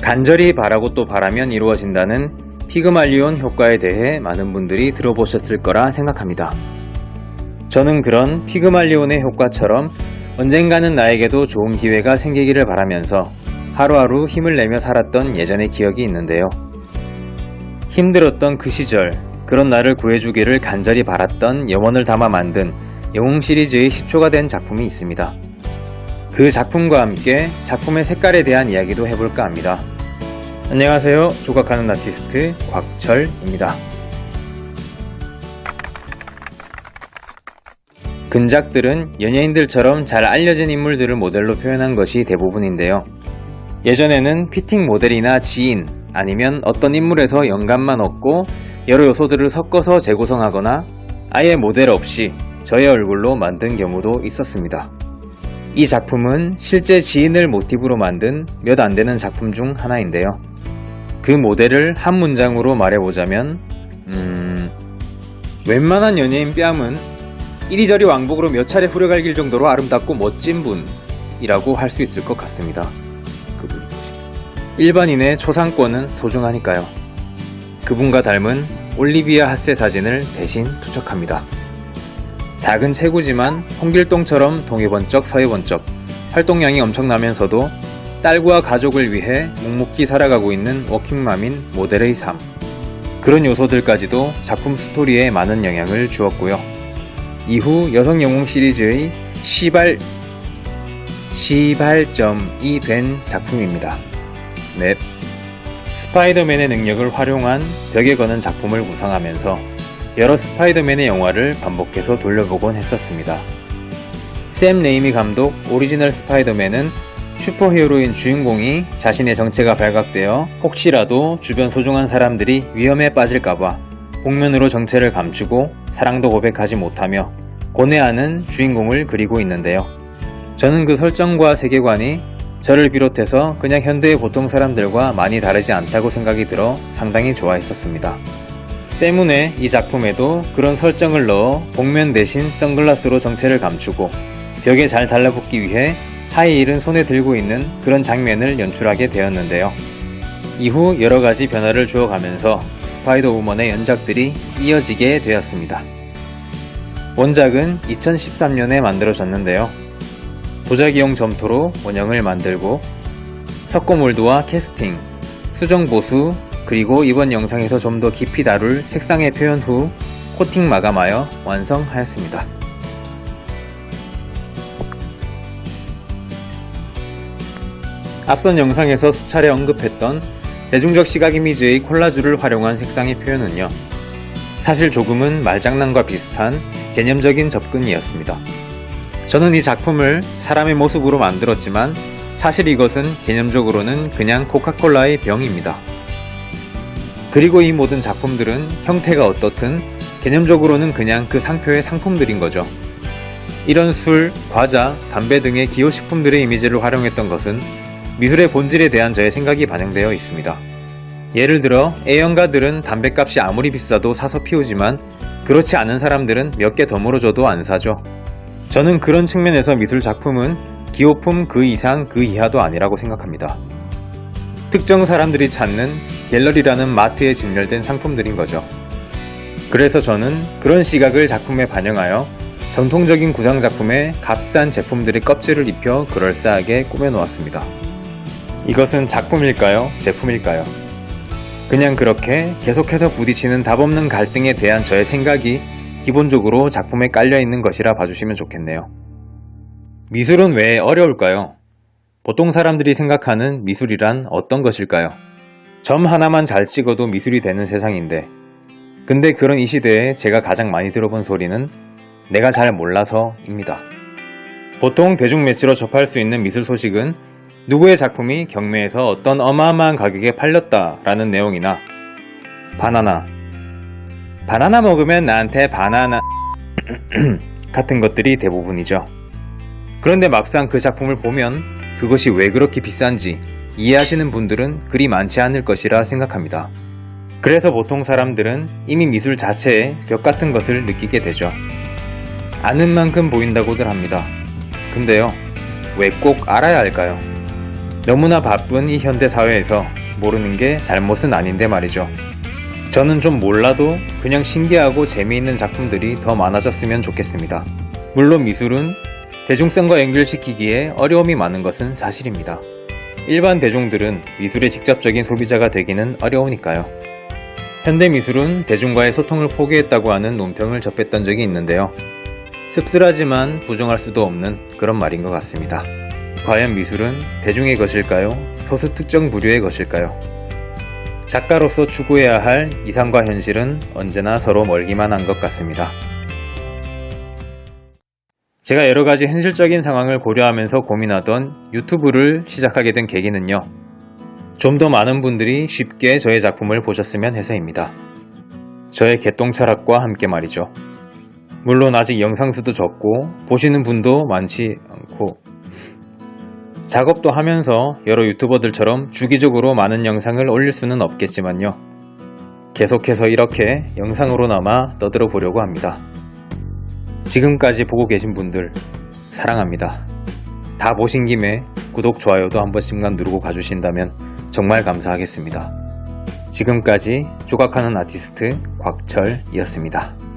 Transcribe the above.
간절히 바라고 또 바라면 이루어진다는 피그말리온 효과에 대해 많은 분들이 들어보셨을 거라 생각합니다. 저는 그런 피그말리온의 효과처럼 언젠가는 나에게도 좋은 기회가 생기기를 바라면서 하루하루 힘을 내며 살았던 예전의 기억이 있는데요. 힘들었던 그 시절, 그런 나를 구해주기를 간절히 바랐던 염원을 담아 만든 영웅 시리즈의 시초가 된 작품이 있습니다. 그 작품과 함께 작품의 색깔에 대한 이야기도 해볼까 합니다. 안녕하세요. 조각하는 아티스트 곽철입니다. 근작들은 연예인들처럼 잘 알려진 인물들을 모델로 표현한 것이 대부분인데요. 예전에는 피팅 모델이나 지인, 아니면 어떤 인물에서 영감만 얻고 여러 요소들을 섞어서 재구성하거나 아예 모델 없이 저의 얼굴로 만든 경우도 있었습니다. 이 작품은 실제 지인을 모티브로 만든 몇 안 되는 작품 중 하나인데요. 그 모델을 한 문장으로 말해보자면 웬만한 연예인 뺨은 이리저리 왕복으로 몇 차례 후려갈길 정도로 아름답고 멋진 분이라고 할 수 있을 것 같습니다. 일반인의 초상권은 소중하니까요. 그분과 닮은 올리비아 핫세 사진을 대신 투척합니다. 작은 체구지만 홍길동처럼 동해번쩍 서해번쩍 활동량이 엄청나면서도 딸과 가족을 위해 묵묵히 살아가고 있는 워킹맘인 모델의 삶, 그런 요소들까지도 작품 스토리에 많은 영향을 주었고요. 이후 여성 영웅 시리즈의 시발점이 된 작품입니다. 넵. 스파이더맨의 능력을 활용한 벽에 거는 작품을 구상하면서 여러 스파이더맨의 영화를 반복해서 돌려보곤 했었습니다. 샘 레이미 감독 오리지널 스파이더맨은 슈퍼히어로인 주인공이 자신의 정체가 발각되어 혹시라도 주변 소중한 사람들이 위험에 빠질까봐 복면으로 정체를 감추고 사랑도 고백하지 못하며 고뇌하는 주인공을 그리고 있는데요. 저는 그 설정과 세계관이 저를 비롯해서 그냥 현대의 보통 사람들과 많이 다르지 않다고 생각이 들어 상당히 좋아했었습니다. 때문에 이 작품에도 그런 설정을 넣어 복면 대신 선글라스로 정체를 감추고 벽에 잘 달라붙기 위해 하이힐은 손에 들고 있는 그런 장면을 연출하게 되었는데요. 이후 여러가지 변화를 주어가면서 스파이더 우먼의 연작들이 이어지게 되었습니다. 원작은 2013년에 만들어졌는데요. 도자기용 점토로 원형을 만들고 석고몰드와 캐스팅, 수정 보수, 그리고 이번 영상에서 좀 더 깊이 다룰 색상의 표현 후 코팅 마감하여 완성하였습니다. 앞선 영상에서 수차례 언급했던 대중적 시각 이미지의 콜라주를 활용한 색상의 표현은요, 사실 조금은 말장난과 비슷한 개념적인 접근이었습니다. 저는 이 작품을 사람의 모습으로 만들었지만 사실 이것은 개념적으로는 그냥 코카콜라의 병입니다. 그리고 이 모든 작품들은 형태가 어떻든 개념적으로는 그냥 그 상표의 상품들인 거죠. 이런 술, 과자, 담배 등의 기호식품들의 이미지를 활용했던 것은 미술의 본질에 대한 저의 생각이 반영되어 있습니다. 예를 들어 A형가들은 담배값이 아무리 비싸도 사서 피우지만 그렇지 않은 사람들은 몇 개 더 물어줘도 안 사죠. 저는 그런 측면에서 미술 작품은 기호품 그 이상 그 이하도 아니라고 생각합니다. 특정 사람들이 찾는 갤러리라는 마트에 진열된 상품들인 거죠. 그래서 저는 그런 시각을 작품에 반영하여 전통적인 구상 작품에 값싼 제품들의 껍질을 입혀 그럴싸하게 꾸며놓았습니다. 이것은 작품일까요? 제품일까요? 그냥 그렇게 계속해서 부딪히는 답없는 갈등에 대한 저의 생각이 기본적으로 작품에 깔려있는 것이라 봐주시면 좋겠네요. 미술은 왜 어려울까요? 보통 사람들이 생각하는 미술이란 어떤 것일까요? 점 하나만 잘 찍어도 미술이 되는 세상인데, 근데 그런 이 시대에 제가 가장 많이 들어본 소리는 내가 잘 몰라서입니다. 보통 대중 매체로 접할 수 있는 미술 소식은 누구의 작품이 경매에서 어떤 어마어마한 가격에 팔렸다라는 내용이나 바나나 먹으면 나한테 바나나 같은 것들이 대부분이죠. 그런데 막상 그 작품을 보면 그것이 왜 그렇게 비싼지 이해하시는 분들은 그리 많지 않을 것이라 생각합니다. 그래서 보통 사람들은 이미 미술 자체에 벽 같은 것을 느끼게 되죠. 아는 만큼 보인다고들 합니다. 근데요, 왜 꼭 알아야 할까요? 너무나 바쁜 이 현대 사회에서 모르는 게 잘못은 아닌데 말이죠. 저는 좀 몰라도 그냥 신기하고 재미있는 작품들이 더 많아졌으면 좋겠습니다. 물론 미술은 대중성과 연결시키기에 어려움이 많은 것은 사실입니다. 일반 대중들은 미술의 직접적인 소비자가 되기는 어려우니까요. 현대미술은 대중과의 소통을 포기했다고 하는 논평을 접했던 적이 있는데요. 씁쓸하지만 부정할 수도 없는 그런 말인 것 같습니다. 과연 미술은 대중의 것일까요? 소수 특정 부류의 것일까요? 작가로서 추구해야 할 이상과 현실은 언제나 서로 멀기만 한 것 같습니다. 제가 여러가지 현실적인 상황을 고려하면서 고민하던 유튜브를 시작하게 된 계기는요. 좀 더 많은 분들이 쉽게 저의 작품을 보셨으면 해서입니다. 저의 개똥 철학과 함께 말이죠. 물론 아직 영상 수도 적고 보시는 분도 많지 않고 작업도 하면서 여러 유튜버들처럼 주기적으로 많은 영상을 올릴 수는 없겠지만요. 계속해서 이렇게 영상으로나마 떠들어 보려고 합니다. 지금까지 보고 계신 분들 사랑합니다. 다 보신 김에 구독, 좋아요도 한 번씩만 누르고 가주신다면 정말 감사하겠습니다. 지금까지 조각하는 아티스트 곽철이었습니다.